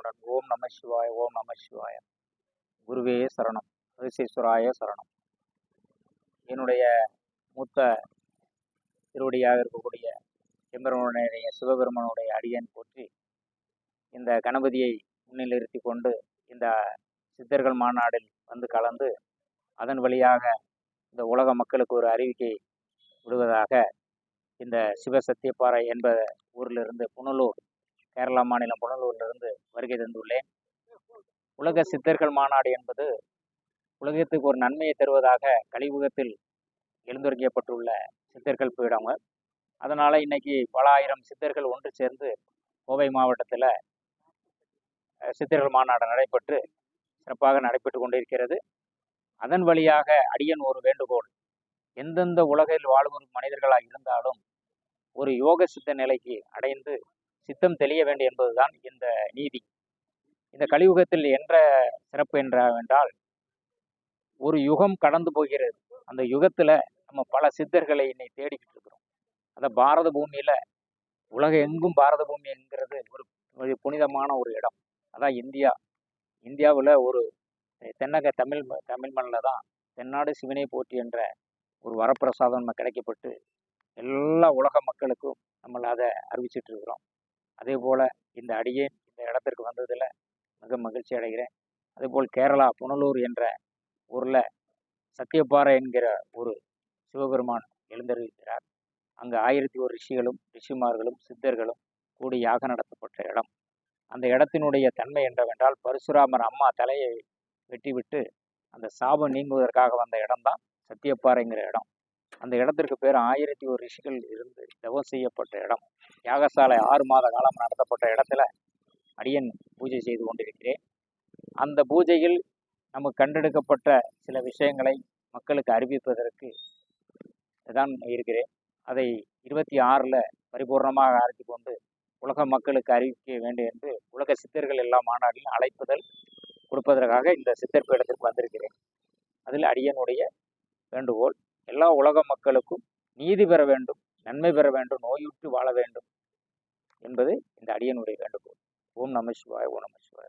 குருபரன். ஓம் நம சிவாய, ஓம் நம சிவாய. குருவே சரணம், ரிஷீஸ்வராய சரணம். என்னுடைய மூத்த திருவடியாக இருக்கக்கூடிய எம்பெருமானுடைய சிவபெருமானுடைய அடியன் போற்றி இந்த கணபதியை முன்னில் நிறுத்தி கொண்டு இந்த சித்தர்கள் மாநாடில் வந்து கலந்து அதன் வழியாக இந்த உலக மக்களுக்கு ஒரு அறிவிக்கை விடுவதாக இந்த சிவசத்தியப்பாறை என்ப ஊரிலிருந்து புனலூர், கேரளா மாநிலம் புனலூரிலிருந்து வருகை தந்துள்ளேன். உலக சித்தர்கள் மாநாடு என்பது உலகத்துக்கு ஒரு நன்மையை தருவதாக கலியுகத்தில் எழுந்துரைக்கப்பட்டுள்ள சித்தர்கள் பீடம். அதனால இன்னைக்கு பல ஆயிரம் சித்தர்கள் ஒன்று சேர்ந்து கோவை மாவட்டத்தில் சித்தர்கள் மாநாடு நடைபெற்று சிறப்பாக நடைபெற்று கொண்டிருக்கிறது. அதன் வழியாக அடியன் ஒரு வேண்டுகோள், எந்தெந்த உலகில் வாழும் மனிதர்களாக இருந்தாலும் ஒரு யோக சித்த நிலைக்கு அடைந்து சித்தம் தெளிய வேண்டும் என்பதுதான் இந்த நீதி. இந்த கலியுகத்தில் என்ற சிறப்பு என்றால் ஒரு யுகம் கடந்து போகிறது. அந்த யுகத்துல நம்ம பல சித்தர்களை இன்னை தேடிக்கிட்டு இருக்கிறோம். அந்த பாரத பூமியில உலக எங்கும் பாரத பூமி என்கிறது ஒரு புனிதமான ஒரு இடம். அதான் இந்தியா. இந்தியாவில் ஒரு தென்னக தமிழ் மண்ணில் தான் தென்னாடு சிவனை போற்றி என்ற ஒரு வரப்பிரசாதம் நம்ம கிடைக்கப்பட்டு எல்லா உலக மக்களுக்கும் நம்ம அதை அறிவிச்சிட்டு இருக்கிறோம். அதே போல் இந்த அடியே இந்த இடத்திற்கு வந்ததில் மிக மகிழ்ச்சி அடைகிறேன். அதேபோல் கேரளா புனலூர் என்ற ஊரில் சத்தியப்பாறை என்கிற ஒரு சிவபெருமான் எழுந்தருளிக்கிறார். அங்கு 1001 ரிஷிகளும் ரிஷிமார்களும் சித்தர்களும் கூடி யாக நடத்தப்பட்ட இடம். அந்த இடத்தினுடைய தன்மை என்னவென்றால், பரசுராமர் அம்மா தலையை வெட்டிவிட்டு அந்த சாபம் நீங்குவதற்காக வந்த இடம்தான் சத்தியப்பாறைங்கிற இடம். அந்த இடத்திற்கு பேர் 1001 ரிஷிகள் இருந்து தவம் செய்யப்பட்ட இடம். யாகசாலை 6 மாத காலம் நடத்தப்பட்ட இடத்துல அடியன் பூஜை செய்து கொண்டிருக்கிறேன். அந்த பூஜையில் நமக்கு கண்டெடுக்கப்பட்ட சில விஷயங்களை மக்களுக்கு அறிவிப்பதற்கு தான் இருக்கிறேன். அதை 26 பரிபூர்ணமாக அறிந்து கொண்டு உலக மக்களுக்கு அறிவிக்க வேண்டும் என்று உலக சித்தர்கள் எல்லா மாநாட்டிலும் அழைப்புதல் கொடுப்பதற்காக இந்த சித்தர் பீடத்திற்கு வந்திருக்கிறேன். அதில் அடியனுடைய வேண்டுகோள், எல்லா உலக மக்களுக்கும் நீதி பெற வேண்டும், நன்மை பெற வேண்டும், நோயுற்று வாழ வேண்டும் என்பது இந்த அடியனுடைய வேண்டுகோள். ஓம் நம சிவாய, ஓம் நம சிவாய.